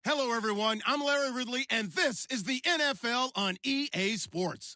Hello, everyone. I'm Larry Ridley, and this is the NFL on EA Sports.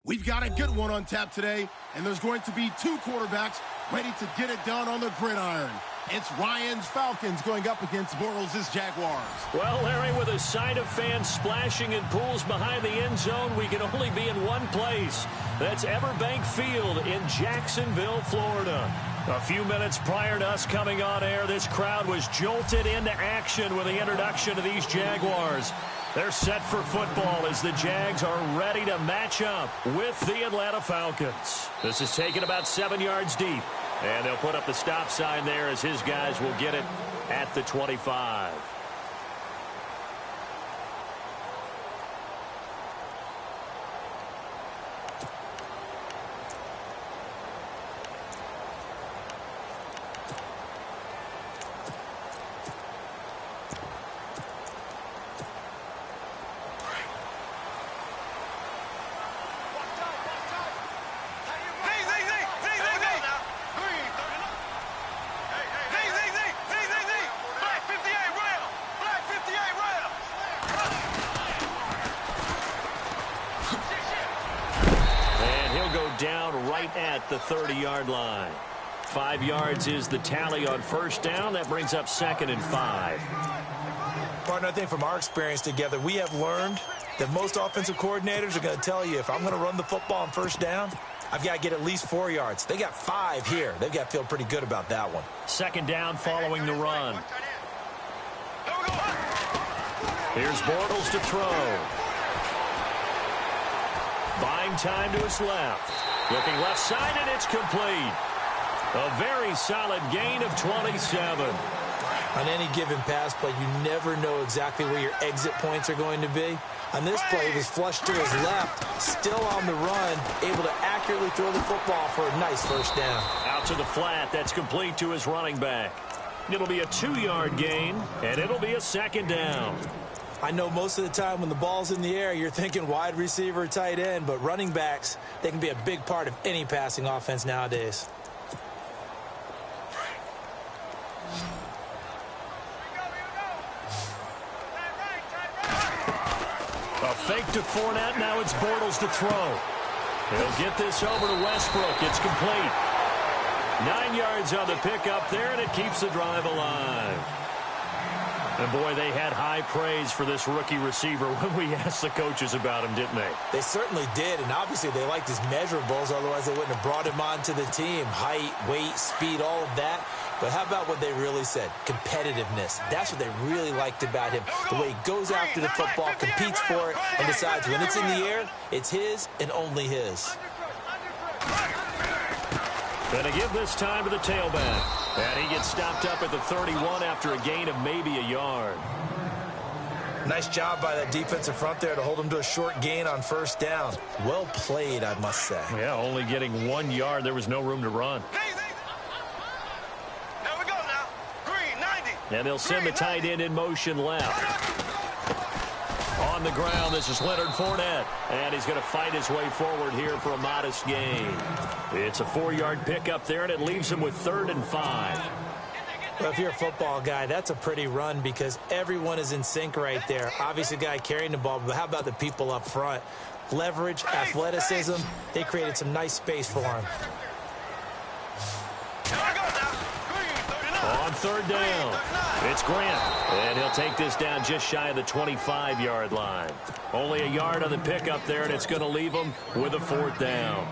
We've got a good one on tap today, and there's going to be two quarterbacks ready to get it done on the gridiron. It's Ryan's Falcons going up against Bortles' Jaguars. Well, Larry, with a sight of fans splashing in pools behind the end zone, we can only be in one place. That's Everbank Field in Jacksonville, Florida. A few minutes prior to us coming on air, this crowd was jolted into action with the introduction of these Jaguars. They're set for football as the Jags are ready to match up with the Atlanta Falcons. This is taken about 7 yards deep, and they'll put up the stop sign there as his guys will get it at the 25. Down right at the 30-yard line. 5 yards is the tally on first down. That brings up 2nd and 5. Partner, I think from our experience together, we have learned that most offensive coordinators are going to tell you, if I'm going to run the football on first down, I've got to get at least 4 yards. They got 5 here. They've got to feel pretty good about that one. 2nd down following the run. Here's Bortles to throw. Buying time to his left. Looking left side, and it's complete. A very solid gain of 27. On any given pass play, you never know exactly where your exit points are going to be. On this play, he was flushed to his left, still on the run, able to accurately throw the football for a nice first down. Out to the flat. That's complete to his running back. It'll be a 2-yard gain, and it'll be a 2nd down. I know most of the time when the ball's in the air, you're thinking wide receiver, tight end, but running backs, they can be a big part of any passing offense nowadays. A fake to Fournette. Now it's Bortles to throw. He'll get this over to Westbrook. It's complete. 9 yards on the pickup there, and it keeps the drive alive. And, boy, they had high praise for this rookie receiver when we asked the coaches about him, didn't they? They certainly did, and obviously they liked his measurables. Otherwise, they wouldn't have brought him onto the team. Height, weight, speed, all of that. But how about what they really said? Competitiveness. That's what they really liked about him. The way he goes after the football, competes for it, and decides when it's in the air, it's his and only his. Going to give this time to the tailback. And he gets stopped up at the 31 after a gain of maybe a yard. Nice job by that defensive front there to hold him to a short gain on first down. Well played, I must say. Yeah, only getting 1 yard. There was no room to run. There we go now. Green, 90. And they'll send the tight end in motion left. On the ground, this is Leonard Fournette. And he's going to fight his way forward here for a modest gain. It's a 4-yard pickup there, and it leaves him with 3rd and 5. Well, if you're a football guy, that's a pretty run because everyone is in sync right there. Obviously, the guy carrying the ball, but how about the people up front? Leverage, athleticism, they created some nice space for him. On 3rd down, it's Grant, and he'll take this down just shy of the 25-yard line. Only a yard on the pickup there, and it's going to leave him with a 4th down.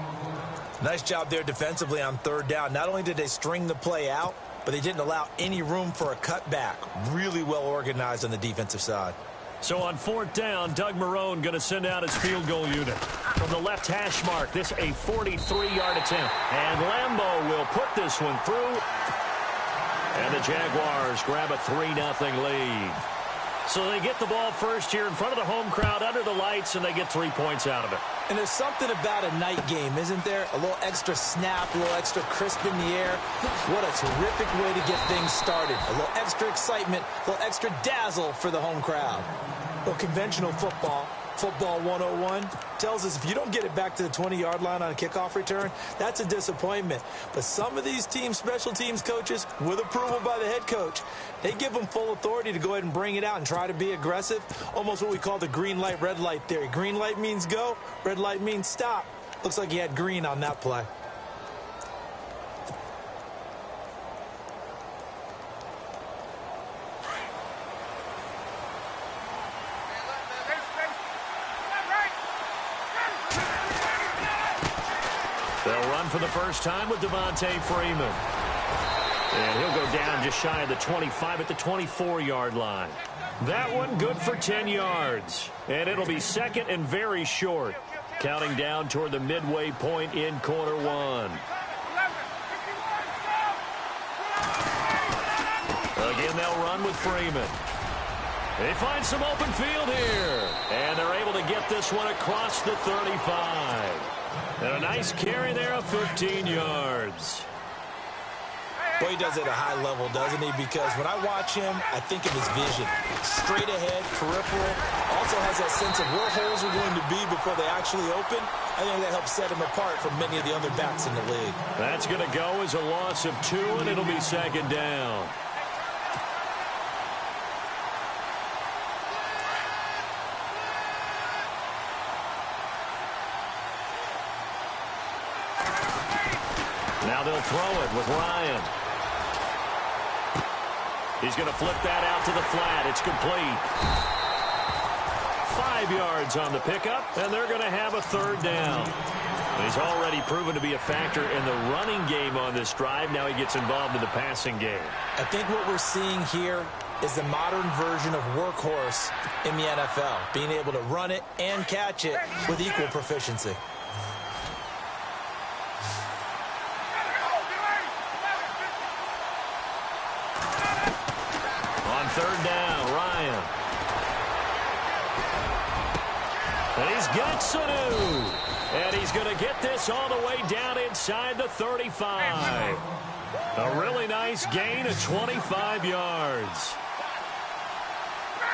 Nice job there defensively on 3rd down. Not only did they string the play out, but they didn't allow any room for a cutback. Really well organized on the defensive side. So on 4th down, Doug Marrone going to send out his field goal unit. From the left hash mark, this a 43-yard attempt. And Lambeau will put this one through. And the Jaguars grab a 3-0 lead. So they get the ball first here in front of the home crowd under the lights, and they get 3 points out of it. And there's something about a night game, isn't there? A little extra snap, a little extra crisp in the air. What a terrific way to get things started. A little extra excitement, a little extra dazzle for the home crowd. Well, conventional football, Football 101 tells us if you don't get it back to the 20-yard line on a kickoff return, that's a disappointment. But some of these special teams coaches, with approval by the head coach, they give them full authority to go ahead and bring it out and try to be aggressive, almost what we call the green light, red light theory. Green light means go, red light means stop. Looks like he had green on that play. They'll run for the first time with Devontae Freeman. And he'll go down just shy of the 25 at the 24-yard line. That one good for 10 yards. And it'll be second and very short. Counting down toward the midway point in quarter one. Again, they'll run with Freeman. They find some open field here. And they're able to get this one across the 35. And a nice carry there of 15 yards. Well, he does it at a high level, doesn't he? Because when I watch him, I think of his vision. Straight ahead, peripheral. Also has that sense of where holes are going to be before they actually open. I think that helps set him apart from many of the other backs in the league. That's going to go as a loss of 2, and it'll be second down. Now they'll throw it with Ryan. He's going to flip that out to the flat. It's complete. 5 yards on the pickup, and they're going to have a third down. And he's already proven to be a factor in the running game on this drive. Now he gets involved in the passing game. I think what we're seeing here is the modern version of workhorse in the NFL, being able to run it and catch it with equal proficiency. Third down, Ryan. And he's got Sanu. And he's going to get this all the way down inside the 35. A really nice gain of 25 yards.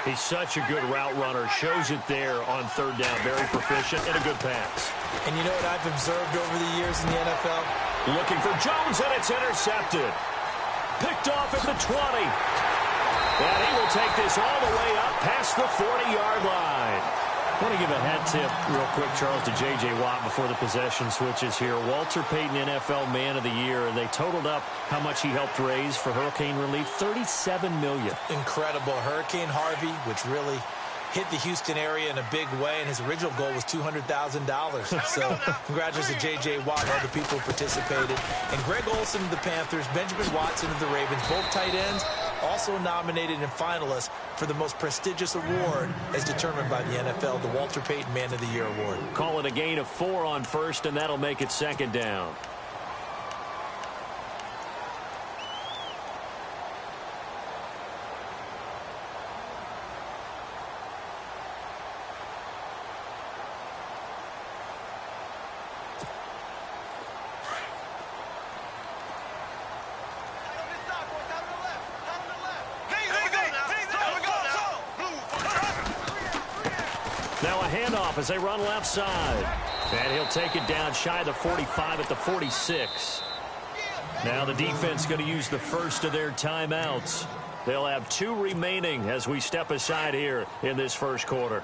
He's such a good route runner. Shows it there on third down. Very proficient and a good pass. And you know what I've observed over the years in the NFL? Looking for Jones, and it's intercepted. Picked off at the 20. And he will take this all the way up past the 40-yard line. I want to give a hat tip real quick, Charles, to J.J. Watt before the possession switches here. Walter Payton, NFL Man of the Year. They totaled up how much he helped raise for hurricane relief, $37 million. Incredible. Hurricane Harvey, which really hit the Houston area in a big way, and his original goal was $200,000. So congratulations to J.J. Watt and all the people who participated. And Greg Olsen of the Panthers, Benjamin Watson of the Ravens, both tight ends, also nominated and finalists for the most prestigious award as determined by the NFL, the Walter Payton Man of the Year Award. Call it a gain of 4 on first, and that'll make it second down. As they run left side. And he'll take it down shy of the 45 at the 46. Now the defense going to use the first of their timeouts. They'll have 2 remaining as we step aside here in this first quarter.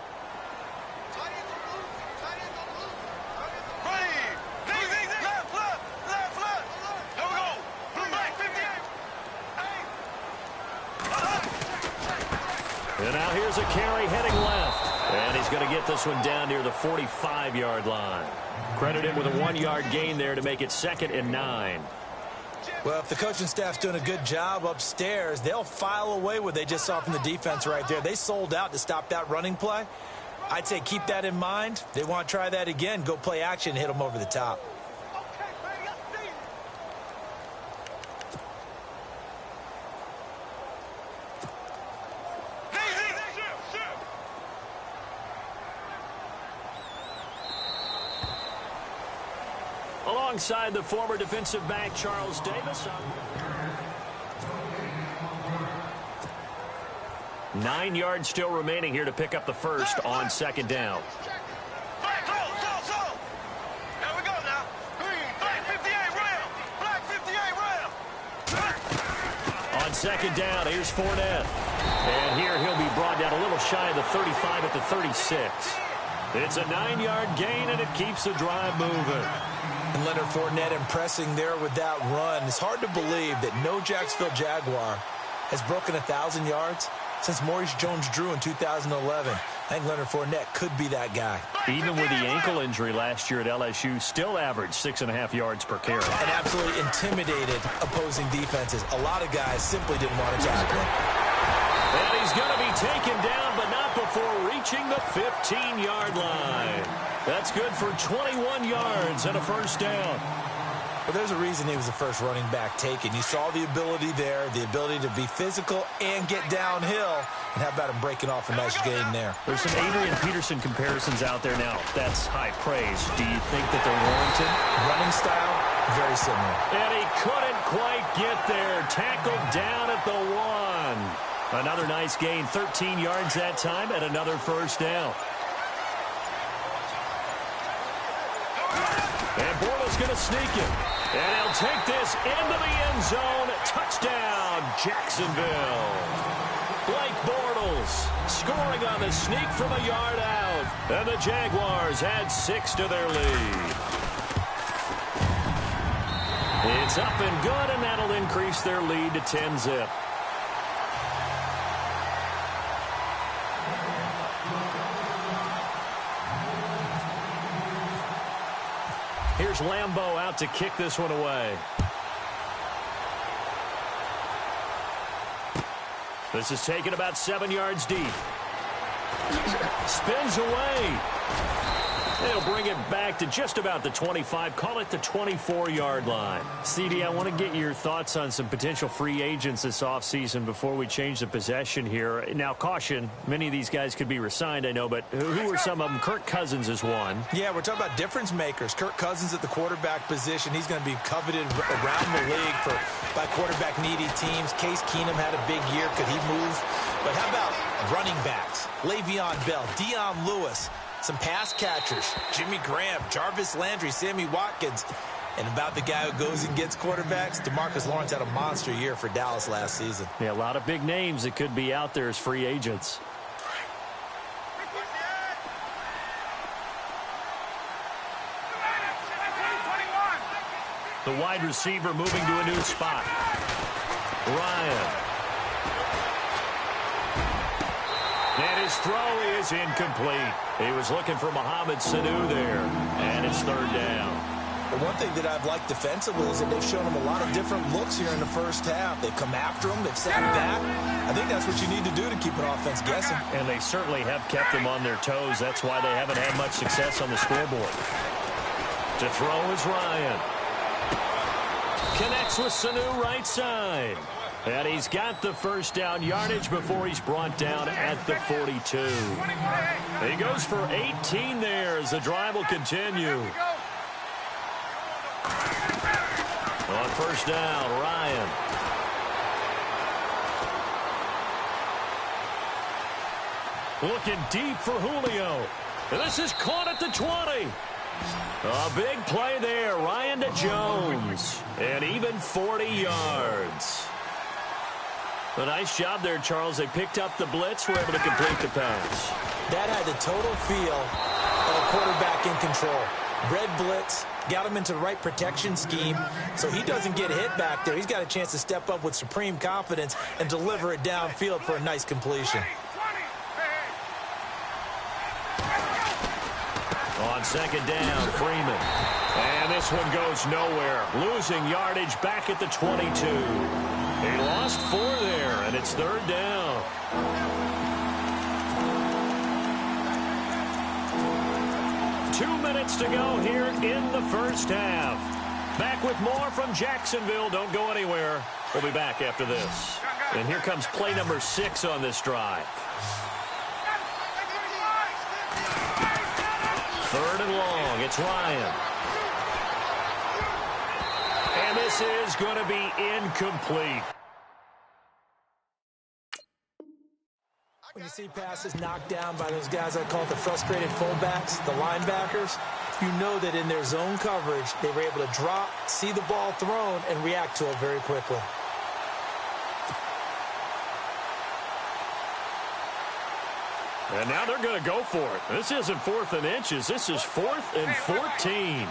And now here's a carry heading left. And he's going to get this one down near the 45-yard line. Credit him with a 1-yard gain there to make it 2nd and 9. Well, if the coaching staff's doing a good job upstairs, they'll file away what they just saw from the defense right there. They sold out to stop that running play. I'd say keep that in mind. They want to try that again. Go play action, hit them over the top. Alongside the former defensive back, Charles Davis. 9 yards still remaining here to pick up the first on second down. Black, go. Here we go now. Green, black 58 round. Black 58 round. On second down, here's Fournette. And here he'll be brought down a little shy of the 35 at the 36. It's a 9-yard gain, and it keeps the drive moving. And Leonard Fournette impressing there with that run. It's hard to believe that no Jacksonville Jaguar has broken 1,000 yards since Maurice Jones-Drew in 2011. I think Leonard Fournette could be that guy. Even with the ankle injury last year at LSU, still averaged 6.5 yards per carry. And absolutely intimidated opposing defenses. A lot of guys simply didn't want to tackle him. And he's going to be taken down, but not before reaching the 15-yard line. That's good for 21 yards and a first down. Well, there's a reason he was the first running back taken. You saw the ability there, the ability to be physical and get downhill. And how about him breaking off a nice gain there? There's some Adrian Peterson comparisons out there now. That's high praise. Do you think that they're warranted? Running style, very similar. And he couldn't quite get there. Tackled down at the 1. Another nice gain, 13 yards that time, and another first down. And Bortles going to sneak it. And he'll take this into the end zone. Touchdown, Jacksonville. Blake Bortles scoring on the sneak from a yard out. And the Jaguars add 6 to their lead. It's up and good, and that'll increase their lead to 10-zip. Here's Lambeau out to kick this one away. This is taken about 7 yards deep. Spins away. They'll bring it back to just about the 25. Call it the 24-yard line. CD, I want to get your thoughts on some potential free agents this offseason before we change the possession here. Now, caution, many of these guys could be re-signed, I know, but who are some of them? Kirk Cousins is one. Yeah, we're talking about difference makers. Kirk Cousins at the quarterback position. He's going to be coveted around the league by quarterback-needy teams. Case Keenum had a big year. Could he move? But how about running backs? Le'Veon Bell, Dion Lewis. Some pass catchers, Jimmy Graham, Jarvis Landry, Sammy Watkins. And about the guy who goes and gets quarterbacks, DeMarcus Lawrence had a monster year for Dallas last season. Yeah, a lot of big names that could be out there as free agents. The wide receiver moving to a new spot. Ryan. And his throw is incomplete. He was looking for Mohamed Sanu there. And it's third down. The one thing that I've liked defensively is that they've shown him a lot of different looks here in the first half. They've come after him. They've sat back. I think that's what you need to do to keep an offense guessing. And they certainly have kept them on their toes. That's why they haven't had much success on the scoreboard. To throw is Ryan. Connects with Sanu right side. And he's got the first down yardage before he's brought down at the 42. He goes for 18 there as the drive will continue. On first down, Ryan. Looking deep for Julio. And this is caught at the 20. A big play there. Ryan to Jones. And even 40 yards. A nice job there, Charles. They picked up the blitz, were able to complete the pass. That had the total feel of a quarterback in control. Red blitz, got him into the right protection scheme, so he doesn't get hit back there. He's got a chance to step up with supreme confidence and deliver it downfield for a nice completion. On second down, Freeman. And this one goes nowhere. Losing yardage back at the 22. He lost 4 there, and it's third down. Two minutes to go here in the first half. Back with more from Jacksonville. Don't go anywhere. We'll be back after this. And here comes play number 6 on this drive. Third and long. It's Ryan. And this is going to be incomplete. When you see passes knocked down by those guys I call it the frustrated fullbacks, the linebackers, you know that in their zone coverage, they were able to drop, see the ball thrown, and react to it very quickly. And now they're going to go for it. This isn't 4th and inches. This is 4th and 14.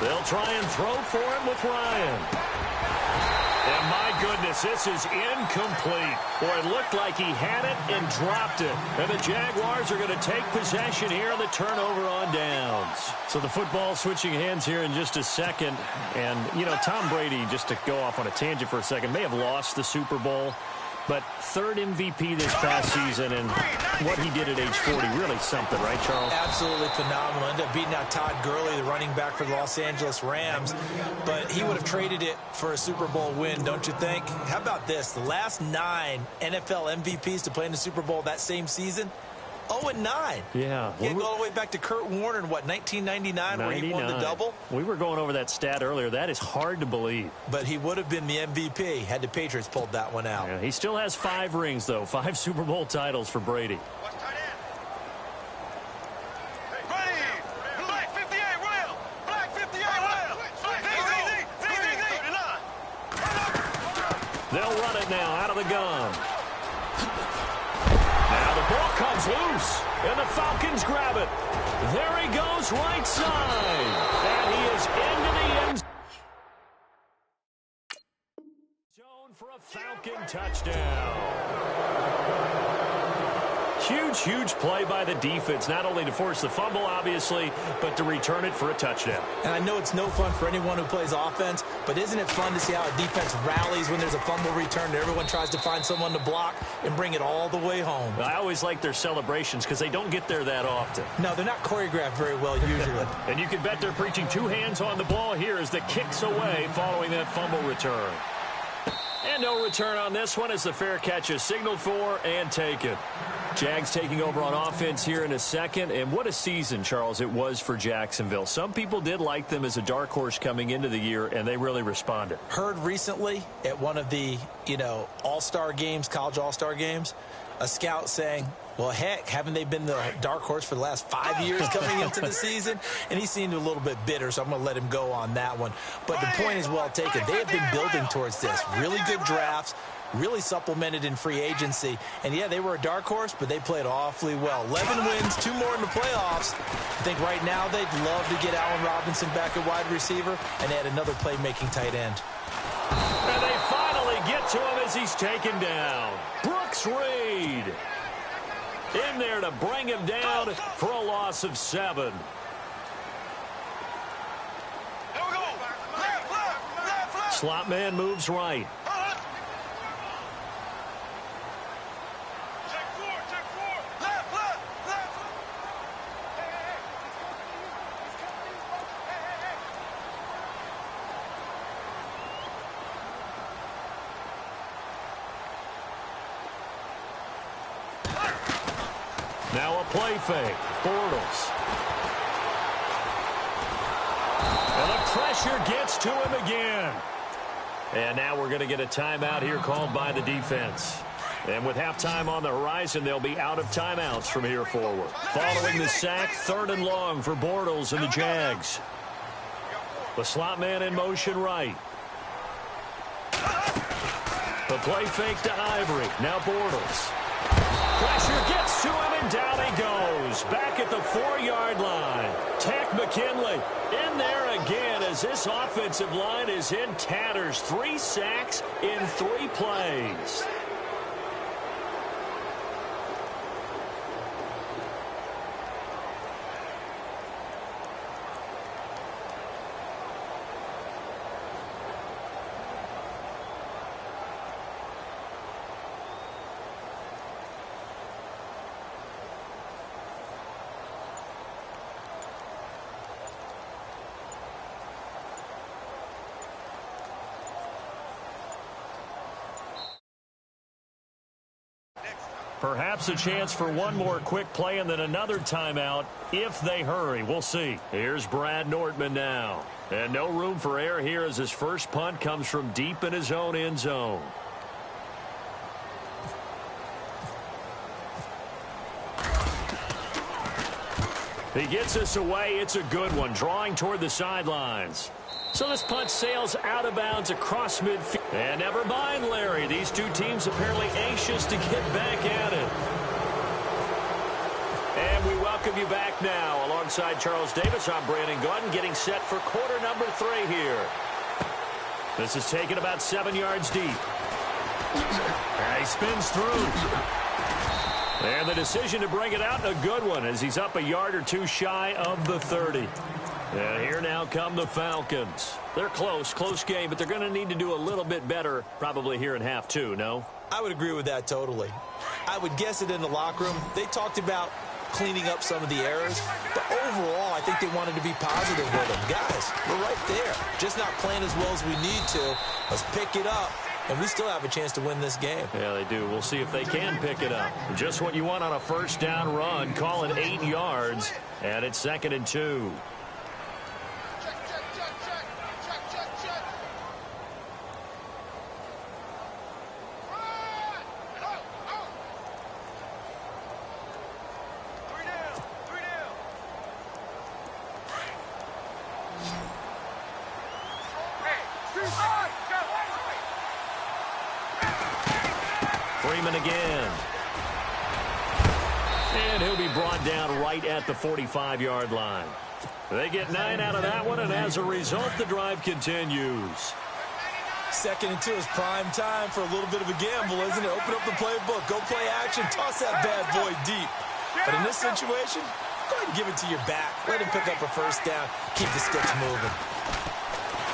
They'll try and throw for him with Ryan. And my goodness, this is incomplete. Boy, it looked like he had it and dropped it. And the Jaguars are going to take possession here on the turnover on downs. So the football switching hands here in just a second. And, you know, Tom Brady, just to go off on a tangent for a second, may have lost the Super Bowl. But 3rd MVP this past season, and what he did at age 40, really something, right, Charles? Absolutely phenomenal. Ended up beating out Todd Gurley, the running back for the Los Angeles Rams. But he would have traded it for a Super Bowl win, don't you think? How about this? The last 9 NFL MVPs to play in the Super Bowl that same season, 0-9. Yeah. You go all the way back to Kurt Warner in, what, 1999, where he won the double? We were going over that stat earlier. That is hard to believe. But he would have been the MVP had the Patriots pulled that one out. Yeah, he still has 5 rings, though. 5 Super Bowl titles for Brady. Black 58, Will. Black 58, Will. They'll run it now out of the gun. Now the ball comes loose, and the Falcons grab it. There he goes, right side. And he is into the end zone for a Falcon touchdown. Huge play by the defense, not only to force the fumble, obviously, but to return it for a touchdown. And I know it's no fun for anyone who plays offense, but isn't it fun to see how a defense rallies when there's a fumble return and everyone tries to find someone to block and bring it all the way home? I always like their celebrations because they don't get there that often. No, they're not choreographed very well usually. And you can bet they're preaching 2 hands on the ball here as the kicks away following that fumble return. And no return on this one as the fair catch is signaled for and taken. Jags taking over on offense here in a second. And what a season, Charles, it was for Jacksonville. Some people did like them as a dark horse coming into the year, and they really responded. Heard recently at one of the, all-star games, college all-star games, a scout saying, well, heck, haven't they been the dark horse for the last 5 years coming into the season? And he seemed a little bit bitter, so I'm going to let him go on that one. But the point is well taken. They have been building towards this. Really good drafts, really supplemented in free agency. And, yeah, they were a dark horse, but they played awfully well. 11 wins, 2 more in the playoffs. I think right now they'd love to get Allen Robinson back at wide receiver and add another playmaking tight end. And they finally get to him as he's taken down. Brooks Reed in there to bring him down for a loss of 7. Slot man moves right. Now a play fake. Bortles. And the pressure gets to him again. And now we're going to get a timeout here called by the defense. And with halftime on the horizon, they'll be out of timeouts from here forward. Following the sack, 3rd and long for Bortles and the Jags. The slot man in motion right. The play fake to Ivory. Now Bortles. Pressure gets to him, and down he goes. Back at the 4-yard line. Tech McKinley in there again as this offensive line is in tatters. 3 sacks in 3 plays. Perhaps a chance for one more quick play and then another timeout if they hurry. We'll see. Here's Brad Nordman now. And no room for error here as his first punt comes from deep in his own end zone. He gets this away. It's a good one, drawing toward the sidelines. So this punt sails out of bounds across midfield. And never mind, Larry. These two teams apparently anxious to get back at it. And we welcome you back now. Alongside Charles Davis, I'm Brandon Gaudin, getting set for quarter number 3 here. This is taken about 7 yards deep. And he spins through. And the decision to bring it out, a good one, as he's up a yard or two shy of the 30. And here now come the Falcons. They're close game, but they're going to need to do a little bit better probably here in half 2, no? I would agree with that totally. I would guess it in the locker room. They talked about cleaning up some of the errors, but overall, I think they wanted to be positive with them. Guys, we're right there. Just not playing as well as we need to. Let's pick it up, and we still have a chance to win this game. Yeah, they do. We'll see if they can pick it up. Just what you want on a first down run. Call it 8 yards, and it's 2nd and 2. Again. And he'll be brought down right at the 45-yard line. They get 9 out of that one, and as a result, the drive continues. 2nd and 2 is prime time for a little bit of a gamble, isn't it? Open up the playbook, go play action, toss that bad boy deep. But in this situation, go ahead and give it to your back. Let him pick up a first down. Keep the sticks moving.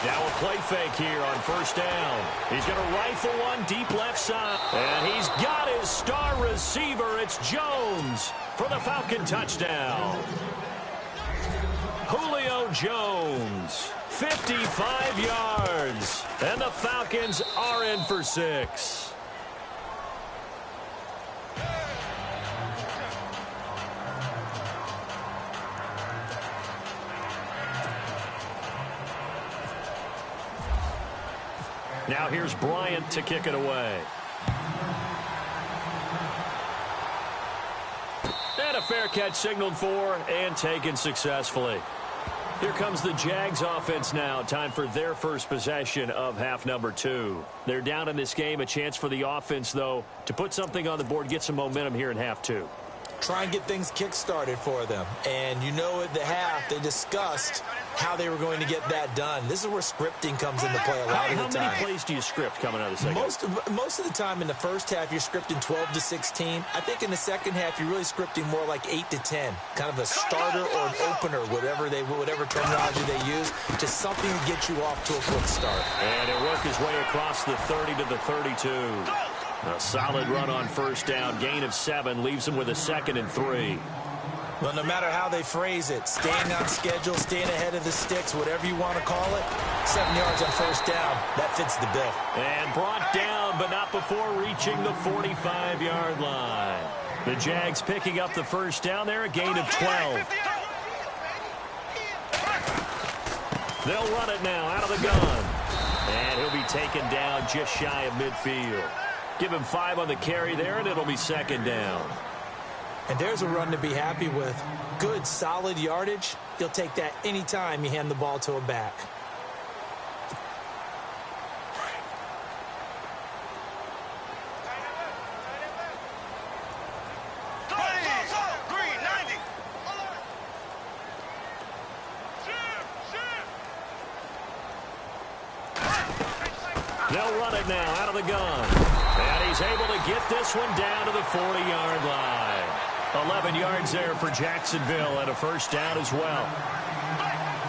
Now a play fake here on first down. He's going to rifle one deep left side. And he's got his star receiver. It's Jones for the Falcon touchdown. Julio Jones, 55 yards. And the Falcons are in for 6. Now here's Bryant to kick it away. And a fair catch signaled for and taken successfully. Here comes the Jags offense now. Time for their first possession of half number 2. They're down in this game. A chance for the offense, though, to put something on the board, get some momentum here in half 2. Try and get things kick-started for them. And you know at the half, they discussed how they were going to get that done. This is where scripting comes into play a lot of the time. How many plays do you script coming out of the second? Most of the time in the first half, you're scripting 12 to 16. I think in the second half, you're really scripting more like 8 to 10. Kind of a starter or an opener, whatever terminology they use. Just something to get you off to a quick start. And it worked his way across the 30 to the 32. A solid run on first down. Gain of 7 leaves him with a 2nd and 3. Well, no matter how they phrase it, staying on schedule, staying ahead of the sticks, whatever you want to call it, 7 yards on first down, that fits the bill. And brought down, but not before reaching the 45-yard line. The Jags picking up the first down there, a gain of 12. They'll run it now out of the gun. And he'll be taken down just shy of midfield. Give him 5 on the carry there, and it'll be 2nd down. And there's a run to be happy with. Good, solid yardage. You'll take that anytime you hand the ball to a back. Green, 90. They'll run it now out of the gun. And he's able to get this one down to the 40-yard line. 11 yards there for Jacksonville and a first down as well.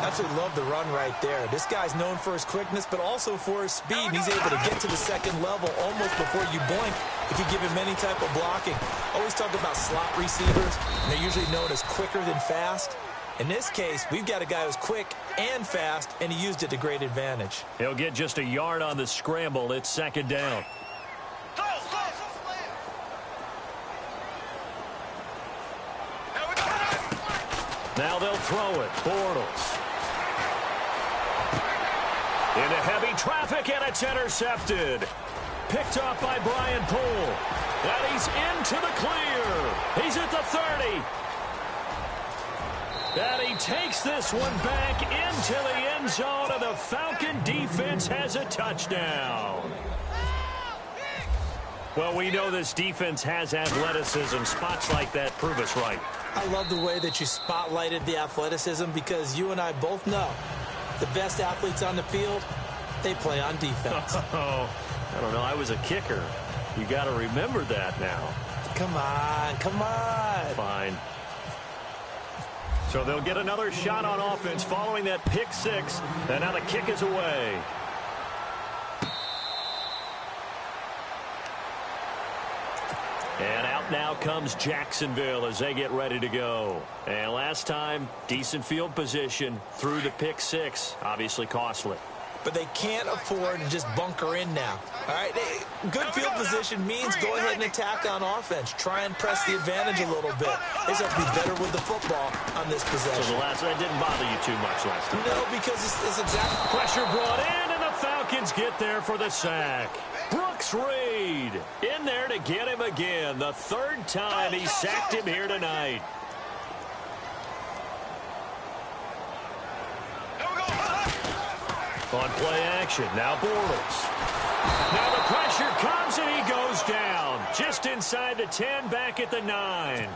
Absolutely love the run right there. This guy's known for his quickness, but also for his speed. And he's able to get to the second level almost before you blink if you give him any type of blocking. Always talk about slot receivers, and they're usually known as quicker than fast. In this case, we've got a guy who's quick and fast, and he used it to great advantage. He'll get just a yard on the scramble. It's 2nd down. Now they'll throw it. Bortles. Into heavy traffic, and it's intercepted. Picked off by Brian Poole. And he's into the clear. He's at the 30. And he takes this one back into the end zone, and the Falcon defense has a touchdown. Well, we know this defense has athleticism. Spots like that prove us right. I love the way that you spotlighted the athleticism because you and I both know the best athletes on the field, they play on defense. Oh, I don't know. I was a kicker. You got to remember that now. Come on, come on. Fine. So they'll get another shot on offense following that pick six. And now the kick is away. And out now comes Jacksonville as they get ready to go. And last time, decent field position through the pick six. Obviously costly. But they can't afford to just bunker in now. All right, good field position means go ahead and attack on offense. Try and press the advantage a little bit. They just have to be better with the football on this possession. So that didn't bother you too much last time? No, because it's exactly... Pressure brought in, and the Falcons get there for the sack. Brooks Reed in there to get him again. The third time he sacked him here tonight. On play action, now Bortles. Now the pressure comes and he goes down. Just inside the 10, back at the 9.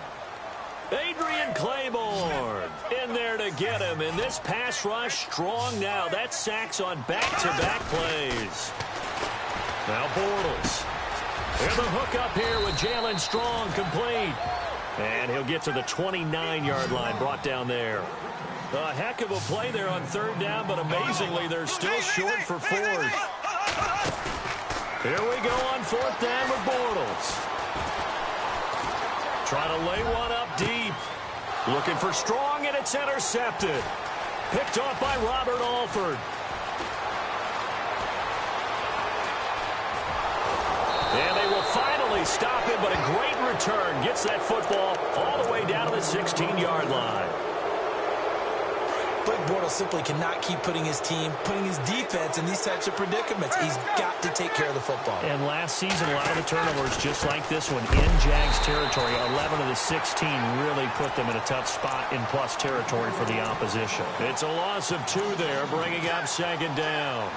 Adrian Claiborne in there to get him. And this pass rush strong now. That's sacks on back-to-back plays. Now Bortles. There's the hook up here with Jalen Strong complete. And he'll get to the 29-yard line, brought down there. A heck of a play there on third down, but amazingly, they're still short for fourth. Here we go on fourth down with Bortles. Trying to lay one up deep. Looking for Strong, and it's intercepted. Picked off by Robert Alford. And they will finally stop him, but a great return. Gets that football all the way down to the 16-yard line. Blake Bortles simply cannot keep putting his defense in these types of predicaments. He's got to take care of the football. And last season, a lot of the turnovers, just like this one, in Jags territory. 11 of the 16 really put them in a tough spot in plus territory for the opposition. It's a loss of 2 there, bringing up second down.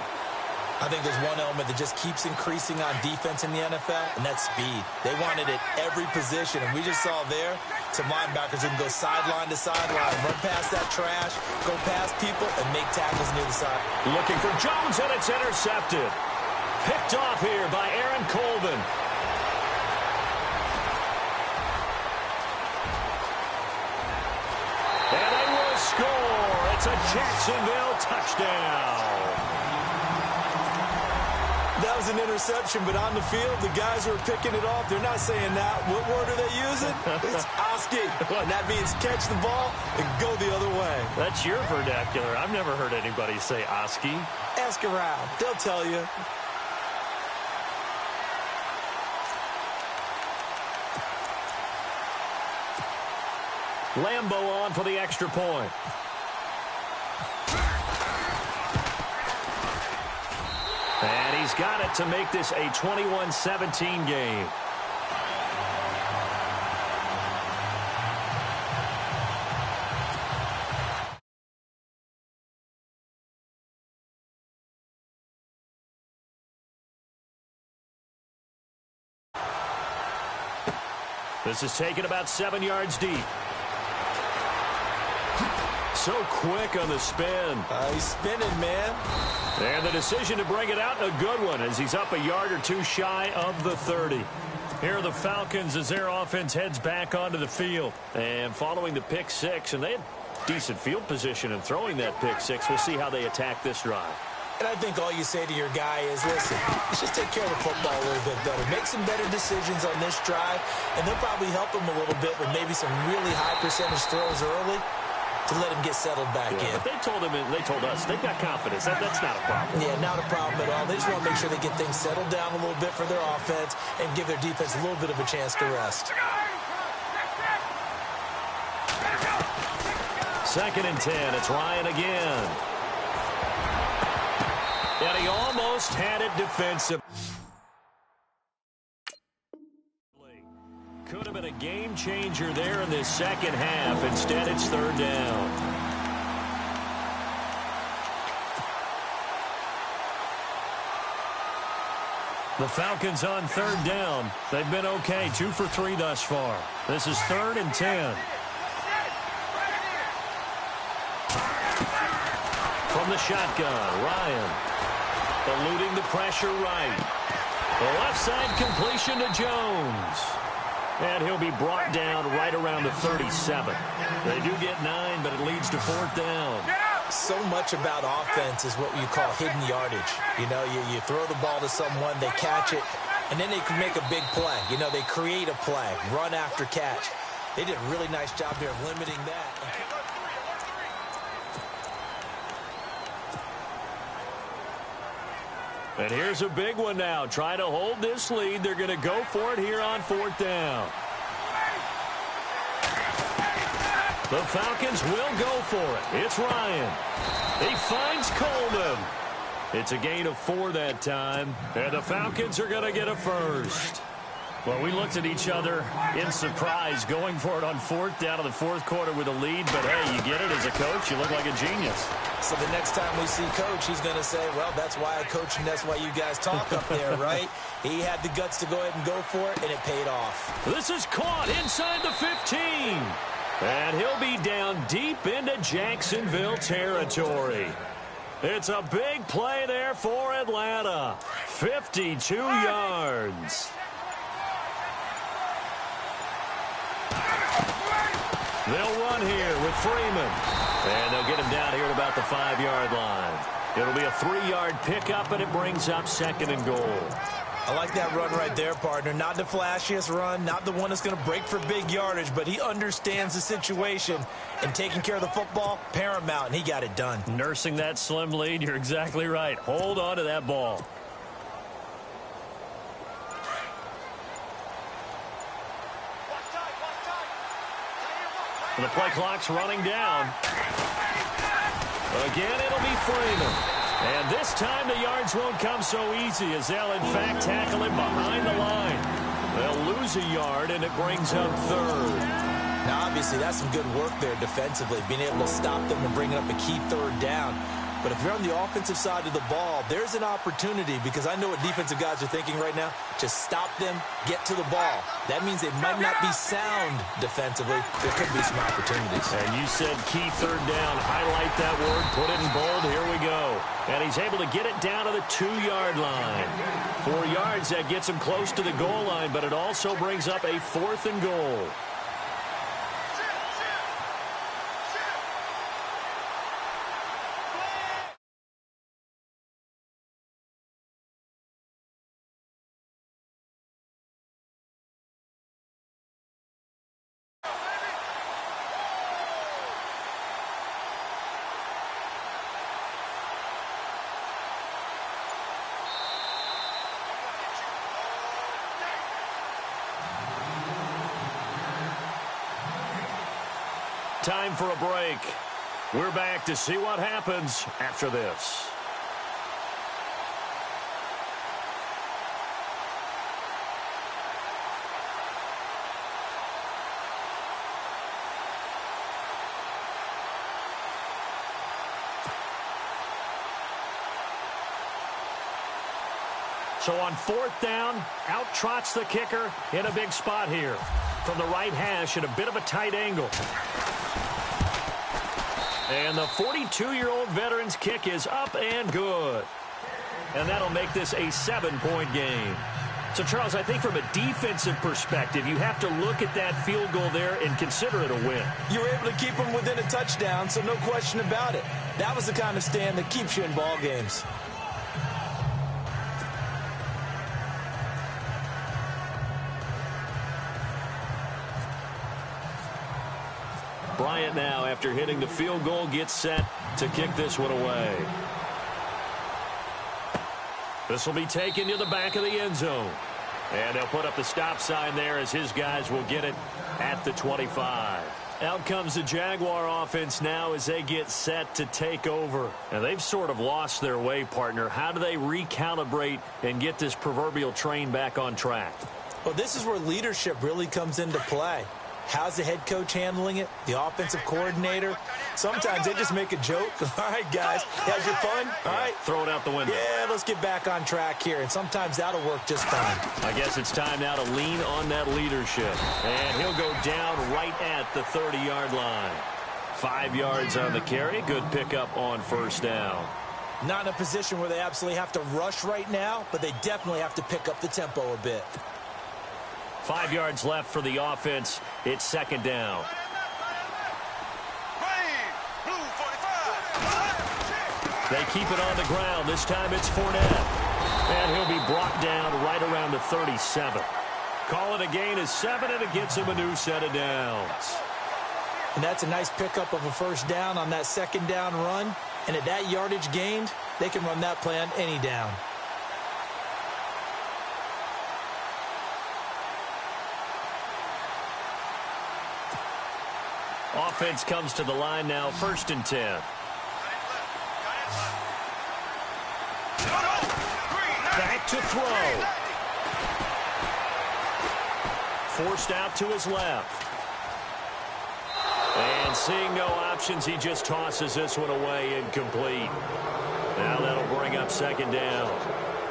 I think there's one element that just keeps increasing on defense in the NFL, and that's speed. They want it at every position, and we just saw there some linebackers who can go sideline to sideline, run past that trash, go past people, and make tackles near the side. Looking for Jones, and it's intercepted. Picked off here by Aaron Colvin. And they will score. It's a Jacksonville touchdown. That was an interception, but on the field, the guys who are picking it off, they're not saying that. What word are they using? It's Oski, and that means catch the ball and go the other way. That's your vernacular. I've never heard anybody say Oski. Ask around. They'll tell you. Lambo on for the extra point. And he's got it to make this a 21-17 game. This is taken about 7 yards deep. So quick on the spin. He's spinning, man. And the decision to bring it out, a good one, as he's up a yard or two shy of the 30. Here are the Falcons as their offense heads back onto the field. And following the pick six, and they had decent field position in throwing that pick six. We'll see how they attack this drive. And I think all you say to your guy is, listen, let's just take care of the football a little bit better. Make some better decisions on this drive, and they'll probably help him a little bit with maybe some really high percentage throws early to let him get settled back in. But they told him, and they told us, they've got confidence. That's not a problem. Yeah, not a problem at all. They just want to make sure they get things settled down a little bit for their offense and give their defense a little bit of a chance to rest. 2nd and 10. It's Ryan again. And he almost had it defensive. Could have been a game changer there in this second half. Instead, it's third down. The Falcons on third down. They've been okay, 2 for 3 thus far. This is 3rd and 10. From the shotgun, Ryan. Eluding the pressure right. The left side completion to Jones. And he'll be brought down right around the 37. They do get 9, but it leads to 4th down. So much about offense is what you call hidden yardage. You know, you throw the ball to someone, they catch it, and then they can make a big play. You know, they create a play, run after catch. They did a really nice job there of limiting that. And here's a big one now. Trying to hold this lead. They're going to go for it here on 4th down. The Falcons will go for it. It's Ryan. He finds Coleman. It's a gain of 4 that time. And the Falcons are going to get a first. Well, we looked at each other in surprise going for it on 4th down in the 4th quarter with a lead. But, hey, you get it as a coach. You look like a genius. So the next time we see Coach, he's going to say, well, that's why I coach and that's why you guys talk up there, right? He had the guts to go ahead and go for it, and it paid off. This is caught inside the 15. And he'll be down deep into Jacksonville territory. It's a big play there for Atlanta. 52 yards. They'll run here with Freeman. And they'll get him down here at about the 5-yard line. It'll be a 3-yard pickup, and it brings up 2nd and goal. I like that run right there, partner. Not the flashiest run, not the one that's going to break for big yardage, but he understands the situation, and taking care of the football, paramount, and he got it done. Nursing that slim lead, you're exactly right. Hold on to that ball. The play clock's running down. Again, it'll be Freeman. And this time the yards won't come so easy as they'll, in fact, tackle him behind the line. They'll lose a yard, and it brings up 3rd. Now, obviously, that's some good work there defensively, being able to stop them and bringing up a key 3rd down. But if you're on the offensive side of the ball, there's an opportunity, because I know what defensive guys are thinking right now. Just stop them, get to the ball. That means they might not be sound defensively. There could be some opportunities. And you said key 3rd down. Highlight that word. Put it in bold. Here we go. And he's able to get it down to the 2-yard line. 4 yards, that gets him close to the goal line, but it also brings up a 4th and goal. Time for a break. We're back to see what happens after this. So on 4th down, out trots the kicker in a big spot here. From the right hash at a bit of a tight angle. And the 42-year-old veteran's kick is up and good. And that'll make this a 7-point game. So, Charles, I think from a defensive perspective, you have to look at that field goal there and consider it a win. You were able to keep them within a touchdown, so no question about it. That was the kind of stand that keeps you in ball games. Bryant now, after hitting the field goal, gets set to kick this one away. This will be taken to the back of the end zone. And they'll put up the stop sign there as his guys will get it at the 25. Out comes the Jaguar offense now as they get set to take over. And they've sort of lost their way, partner. How do they recalibrate and get this proverbial train back on track? Well, this is where leadership really comes into play. How's the head coach handling it? The offensive coordinator? Sometimes they just make a joke. All right, guys, how's your fun? All right. Throw it out the window. Yeah, let's get back on track here. And sometimes that'll work just fine. I guess it's time now to lean on that leadership. And he'll go down right at the 30-yard line. 5 yards on the carry. Good pickup on first down. Not in a position where they absolutely have to rush right now, but they definitely have to pick up the tempo a bit. 5 yards left for the offense. It's second down. They keep it on the ground. This time it's Fournette. And he'll be brought down right around the 37. Call it a gain of 7, and it gets him a new set of downs. And that's a nice pickup of a first down on that second down run. And at that yardage gained, they can run that play on any down. Offense comes to the line now, 1st and 10. Back to throw. Forced out to his left. And seeing no options, he just tosses this one away incomplete. Now that'll bring up second down.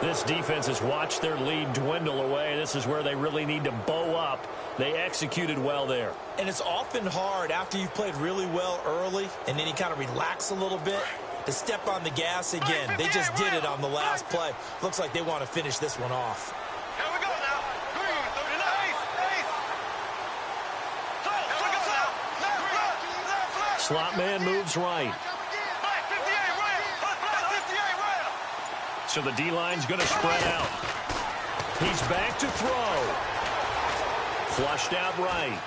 This defense has watched their lead dwindle away. This is where they really need to bow up. They executed well there. And it's often hard after you've played really well early and then you kind of relax a little bit to step on the gas again. They just did it on the last play. Looks like they want to finish this one off. Here we go now. Green, 39. Slot man moves right. Black 58 round. Black 58 round. So the D-line's going to spread out. He's back to throw. Flushed out right.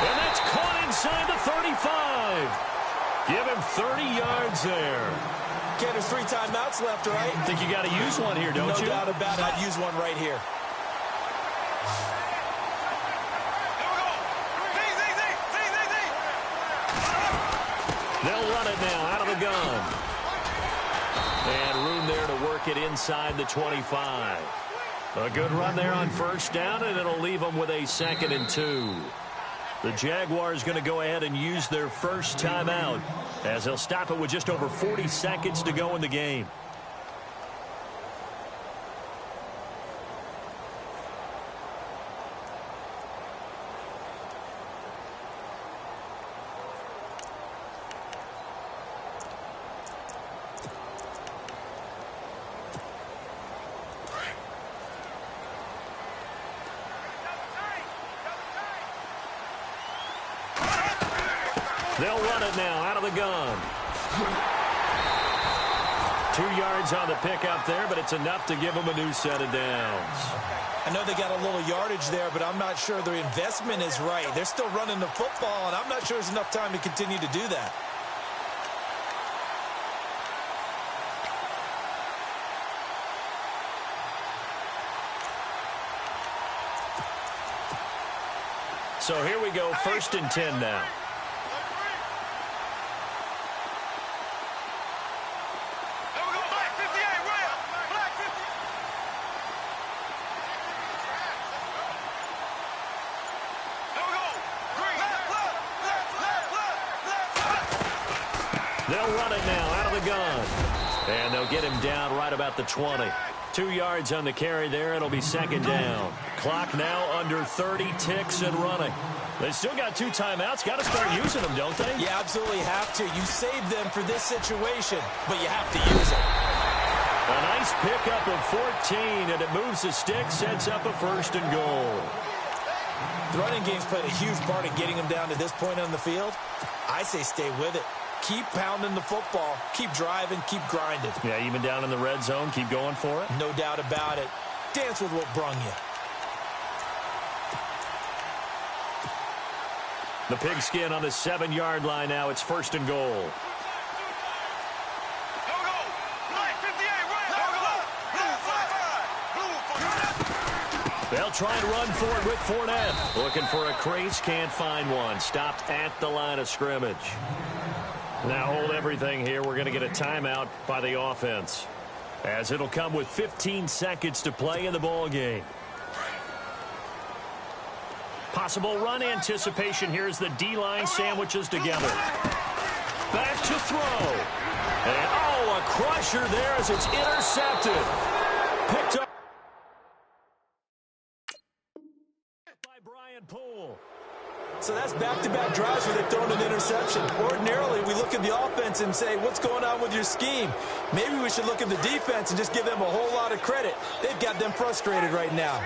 And that's caught inside the 35. Give him 30 yards there. Okay, there's 3 timeouts left, right? I think you got to use one here, don't you? No doubt about it. I'd use one right here. They'll run it now out of the gun. And room there to work it inside the 25. A good run there on first down, and it'll leave them with a 2nd and 2. The Jaguars going to go ahead and use their first timeout as they'll stop it with just over 40 seconds to go in the game. They'll run it now out of the gun. 2 yards on the pickup there, but it's enough to give them a new set of downs. I know they got a little yardage there, but I'm not sure their investment is right. They're still running the football, and I'm not sure there's enough time to continue to do that. So here we go, 1st and 10 now. They'll run it now out of the gun. And they'll get him down right about the 20. 2 yards on the carry there. It'll be 2nd down. Clock now under 30 ticks and running. They still got 2 timeouts. Got to start using them, don't they? You absolutely have to. You save them for this situation, but you have to use them. A nice pickup of 14, and it moves the stick, sets up a 1st and goal. The running game's played a huge part in getting them down to this point on the field. I say stay with it. Keep pounding the football. Keep driving. Keep grinding. Yeah, even down in the red zone, keep going for it. No doubt about it. Dance with what brung you. The pigskin on the 7-yard line now. It's 1st and goal. They'll try and run for it with Fournette. Looking for a crease, can't find one. Stopped at the line of scrimmage. Now hold everything here. We're going to get a timeout by the offense, as it'll come with 15 seconds to play in the ball game. Possible run anticipation. Here's the D-line sandwiches together. Back to throw. And, oh, a crusher there as it's intercepted. Picked up by Brian Poole. So that's back-to-back drives where they've thrown an interception. Ordinarily, we look at the offense and say, what's going on with your scheme? Maybe we should look at the defense and just give them a whole lot of credit. They've got them frustrated right now.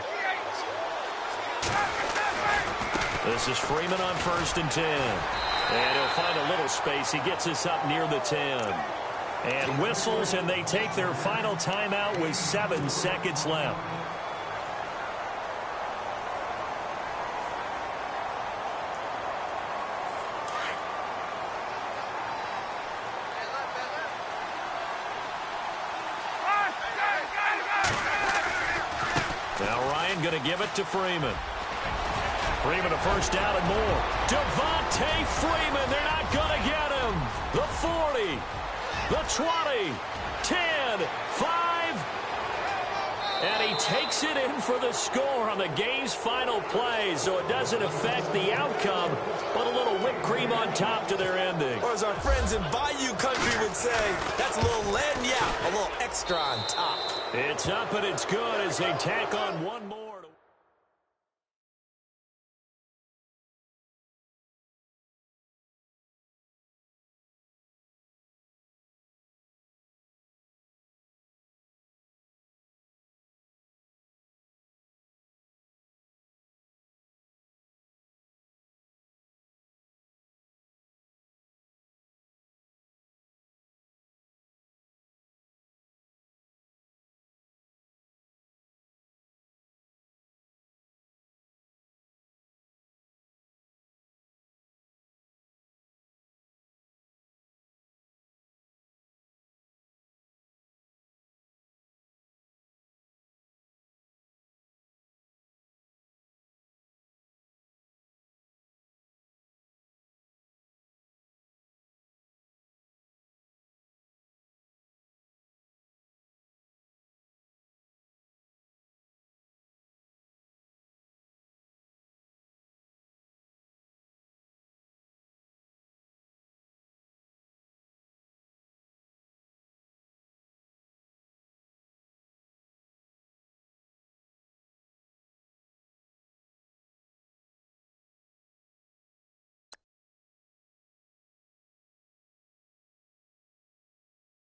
This is Freeman on 1st and 10. And he'll find a little space. He gets us up near the 10. And whistles, and they take their final timeout with 7 seconds left. Now Ryan going to give it to Freeman. Freeman a first down and more. Devontae Freeman, they're not going to get him. The 40, the 20, 10, 5. And he takes it in for the score on the game's final play, so it doesn't affect the outcome, but a little whipped cream on top to their ending. Or as our friends in Bayou Country would say, that's a little lagniappe, a little extra on top. It's up and it's good as they tack on one more.